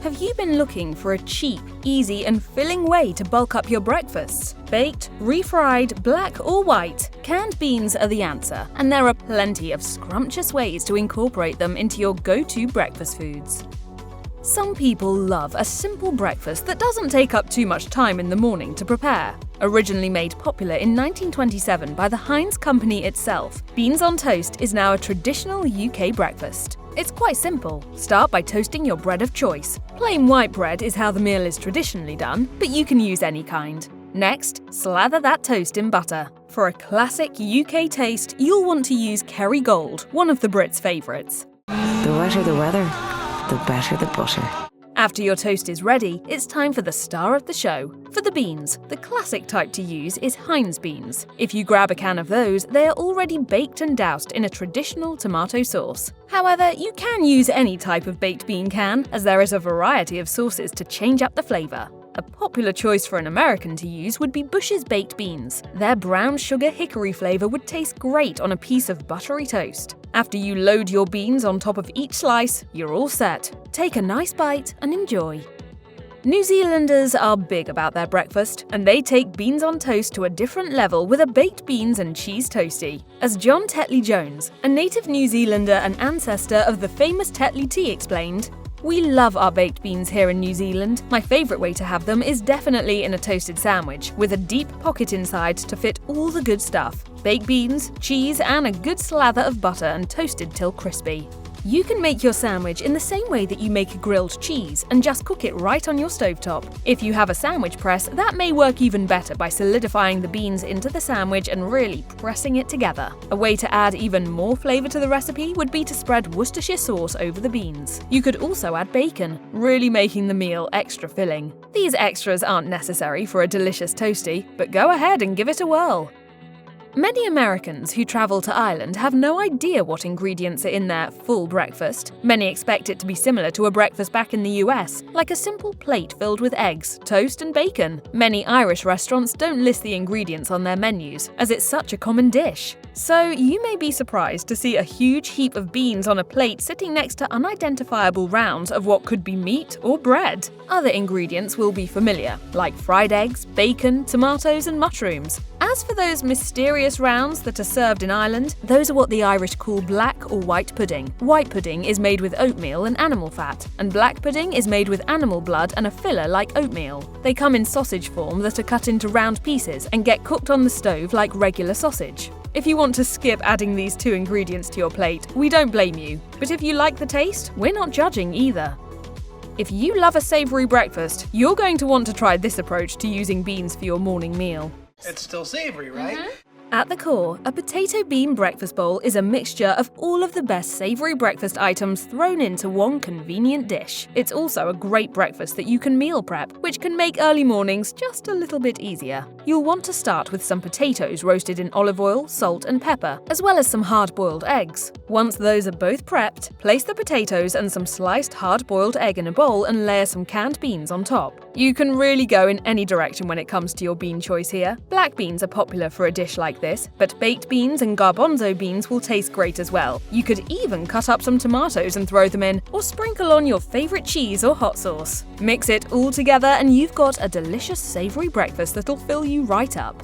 Have you been looking for a cheap, easy and filling way to bulk up your breakfasts? Baked, refried, black or white, canned beans are the answer, and there are plenty of scrumptious ways to incorporate them into your go-to breakfast foods. Some people love a simple breakfast that doesn't take up too much time in the morning to prepare. Originally made popular in 1927 by the Heinz Company itself, beans on toast is now a traditional UK breakfast. It's quite simple. Start by toasting your bread of choice. Plain white bread is how the meal is traditionally done, but you can use any kind. Next, slather that toast in butter. For a classic UK taste, you'll want to use Kerrygold, one of the Brits' favourites. The wetter the weather, the better the butter. After your toast is ready, it's time for the star of the show. For the beans, the classic type to use is Heinz beans. If you grab a can of those, they are already baked and doused in a traditional tomato sauce. However, you can use any type of baked bean can, as there is a variety of sauces to change up the flavour. A popular choice for an American to use would be Bush's baked beans. Their brown sugar hickory flavour would taste great on a piece of buttery toast. After you load your beans on top of each slice, you're all set. Take a nice bite and enjoy. New Zealanders are big about their breakfast, and they take beans on toast to a different level with a baked beans and cheese toastie. As John Tetley Jones, a native New Zealander and ancestor of the famous Tetley tea, explained, "We love our baked beans here in New Zealand. My favourite way to have them is definitely in a toasted sandwich, with a deep pocket inside to fit all the good stuff. Baked beans, cheese and a good slather of butter and toasted till crispy." You can make your sandwich in the same way that you make a grilled cheese and just cook it right on your stovetop. If you have a sandwich press, that may work even better by solidifying the beans into the sandwich and really pressing it together. A way to add even more flavour to the recipe would be to spread Worcestershire sauce over the beans. You could also add bacon, really making the meal extra filling. These extras aren't necessary for a delicious toastie, but go ahead and give it a whirl. Many Americans who travel to Ireland have no idea what ingredients are in their full breakfast. Many expect it to be similar to a breakfast back in the US, like a simple plate filled with eggs, toast and bacon. Many Irish restaurants don't list the ingredients on their menus, as it's such a common dish. So you may be surprised to see a huge heap of beans on a plate sitting next to unidentifiable rounds of what could be meat or bread. Other ingredients will be familiar, like fried eggs, bacon, tomatoes and mushrooms. As for those mysterious rounds that are served in Ireland, those are what the Irish call black or white pudding. White pudding is made with oatmeal and animal fat, and black pudding is made with animal blood and a filler like oatmeal. They come in sausage form that are cut into round pieces and get cooked on the stove like regular sausage. If you want to skip adding these two ingredients to your plate, we don't blame you. But if you like the taste, we're not judging either. If you love a savoury breakfast, you're going to want to try this approach to using beans for your morning meal. It's still savory, right? At the core, a potato bean breakfast bowl is a mixture of all of the best savoury breakfast items thrown into one convenient dish. It's also a great breakfast that you can meal prep, which can make early mornings just a little bit easier. You'll want to start with some potatoes roasted in olive oil, salt and pepper, as well as some hard-boiled eggs. Once those are both prepped, place the potatoes and some sliced hard-boiled egg in a bowl and layer some canned beans on top. You can really go in any direction when it comes to your bean choice here. Black beans are popular for a dish like this, but baked beans and garbanzo beans will taste great as well. You could even cut up some tomatoes and throw them in, or sprinkle on your favourite cheese or hot sauce. Mix it all together and you've got a delicious savoury breakfast that'll fill you right up.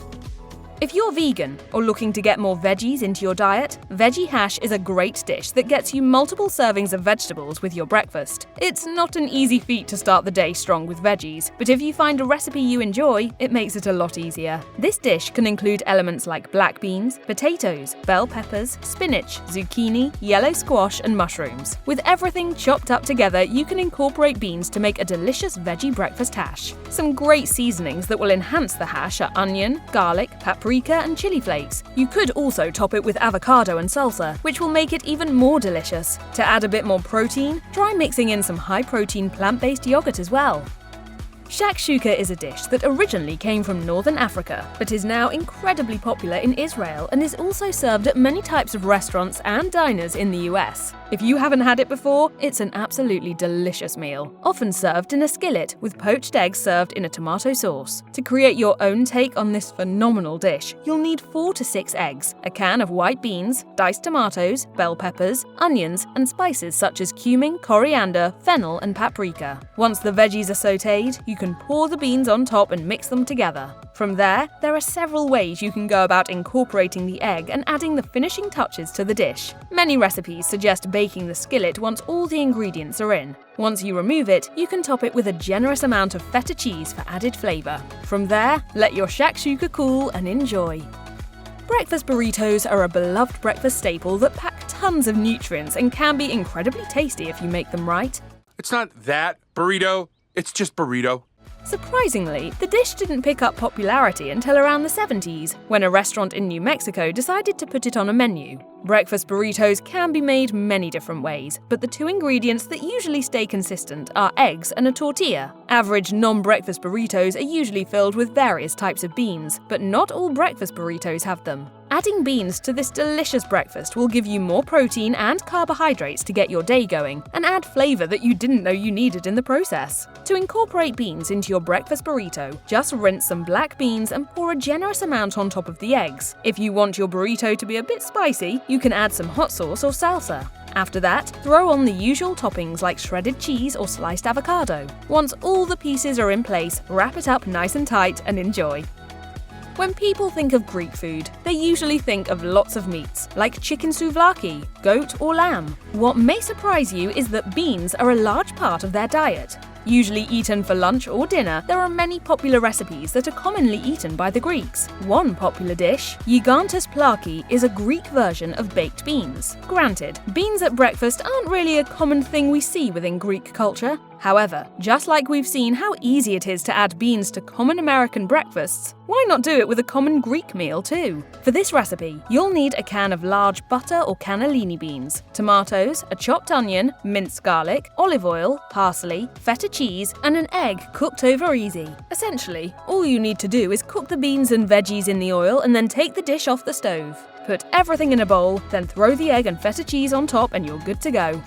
If you're vegan or looking to get more veggies into your diet, Veggie hash is a great dish that gets you multiple servings of vegetables with your breakfast. It's not an easy feat to start the day strong with veggies, but if you find a recipe you enjoy, it makes it a lot easier. This dish can include elements like black beans, potatoes, bell peppers, spinach, zucchini, yellow squash and mushrooms. With everything chopped up together, you can incorporate beans to make a delicious veggie breakfast hash. Some great seasonings that will enhance the hash are onion, garlic, paprika and chili flakes. You could also top it with avocado and salsa, which will make it even more delicious. To add a bit more protein, try mixing in some high-protein plant-based yogurt as well. Shakshuka is a dish that originally came from northern Africa, but is now incredibly popular in Israel and is also served at many types of restaurants and diners in the US. If you haven't had it before, it's an absolutely delicious meal, often served in a skillet with poached eggs served in a tomato sauce. To create your own take on this phenomenal dish, you'll need 4 to 6 eggs, a can of white beans, diced tomatoes, bell peppers, onions, and spices such as cumin, coriander, fennel, and paprika. Once the veggies are sautéed, you can pour the beans on top and mix them together. From there are several ways you can go about incorporating the egg and adding the finishing touches to the dish. Many recipes suggest baking the skillet once all the ingredients are in. Once you remove it, you can top it with a generous amount of feta cheese for added flavor. From there, let your shakshuka cool and enjoy. Breakfast burritos are a beloved breakfast staple that pack tons of nutrients and can be incredibly tasty if you make them right. It's not that burrito, it's just burrito. Surprisingly, the dish didn't pick up popularity until around the 70s, when a restaurant in New Mexico decided to put it on a menu. Breakfast burritos can be made many different ways, but the 2 ingredients that usually stay consistent are eggs and a tortilla. Average non-breakfast burritos are usually filled with various types of beans, but not all breakfast burritos have them. Adding beans to this delicious breakfast will give you more protein and carbohydrates to get your day going, and add flavor that you didn't know you needed in the process. To incorporate beans into your breakfast burrito, just rinse some black beans and pour a generous amount on top of the eggs. If you want your burrito to be a bit spicy, you can add some hot sauce or salsa. After that, throw on the usual toppings like shredded cheese or sliced avocado. Once all the pieces are in place, wrap it up nice and tight and enjoy. When people think of Greek food, they usually think of lots of meats, like chicken souvlaki, goat or lamb. What may surprise you is that beans are a large part of their diet. Usually eaten for lunch or dinner, there are many popular recipes that are commonly eaten by the Greeks. One popular dish, gigantes plaki, is a Greek version of baked beans. Granted, beans at breakfast aren't really a common thing we see within Greek culture. However, just like we've seen how easy it is to add beans to common American breakfasts, why not do it with a common Greek meal too? For this recipe, you'll need a can of large butter or cannellini beans, tomatoes, a chopped onion, minced garlic, olive oil, parsley, feta cheese, and an egg cooked over easy. Essentially, all you need to do is cook the beans and veggies in the oil and then take the dish off the stove. Put everything in a bowl, then throw the egg and feta cheese on top and you're good to go.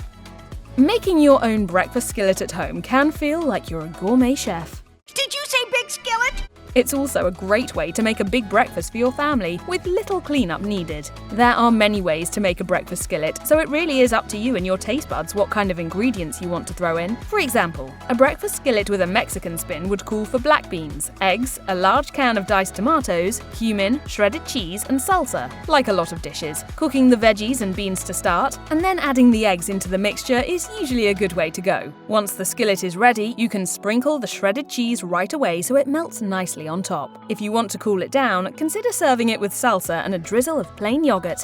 Making your own breakfast skillet at home can feel like you're a gourmet chef. Did you say big skillet? It's also a great way to make a big breakfast for your family with little cleanup needed. There are many ways to make a breakfast skillet, so it really is up to you and your taste buds what kind of ingredients you want to throw in. For example, a breakfast skillet with a Mexican spin would call for black beans, eggs, a large can of diced tomatoes, cumin, shredded cheese, and salsa. Like a lot of dishes, cooking the veggies and beans to start, and then adding the eggs into the mixture is usually a good way to go. Once the skillet is ready, you can sprinkle the shredded cheese right away so it melts nicely on top. If you want to cool it down, consider serving it with salsa and a drizzle of plain yogurt.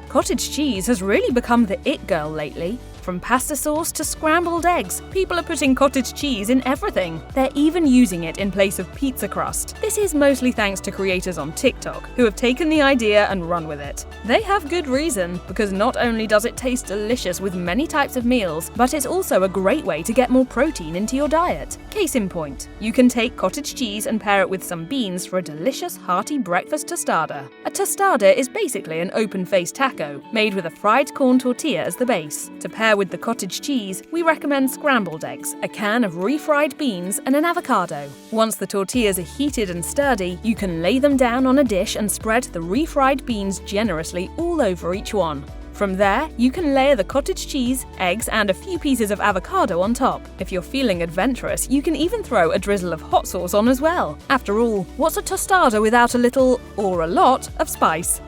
Cottage cheese has really become the it girl lately. From pasta sauce to scrambled eggs, people are putting cottage cheese in everything. They're even using it in place of pizza crust. This is mostly thanks to creators on TikTok, who have taken the idea and run with it. They have good reason, because not only does it taste delicious with many types of meals, but it's also a great way to get more protein into your diet. Case in point, you can take cottage cheese and pair it with some beans for a delicious hearty breakfast tostada. A tostada is basically an open-faced taco, made with a fried corn tortilla as the base. To pair with the cottage cheese, we recommend scrambled eggs, a can of refried beans, and an avocado. Once the tortillas are heated and sturdy, you can lay them down on a dish and spread the refried beans generously all over each one. From there, you can layer the cottage cheese, eggs, and a few pieces of avocado on top. If you're feeling adventurous, you can even throw a drizzle of hot sauce on as well. After all, what's a tostada without a little, or a lot, of spice?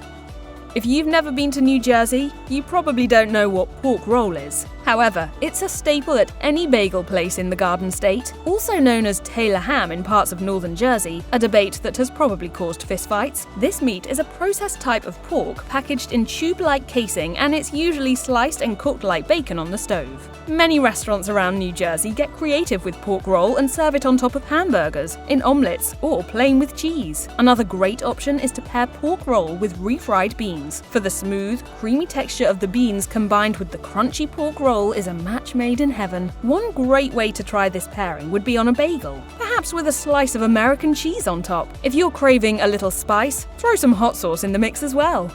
If you've never been to New Jersey, you probably don't know what pork roll is. However, it's a staple at any bagel place in the Garden State. Also known as Taylor ham in parts of northern Jersey, a debate that has probably caused fistfights, this meat is a processed type of pork packaged in tube-like casing, and it's usually sliced and cooked like bacon on the stove. Many restaurants around New Jersey get creative with pork roll and serve it on top of hamburgers, in omelets, or plain with cheese. Another great option is to pair pork roll with refried beans. For the smooth, creamy texture of the beans combined with the crunchy pork roll roll is a match made in heaven. One great way to try this pairing would be on a bagel, perhaps with a slice of American cheese on top. If you're craving a little spice, throw some hot sauce in the mix as well.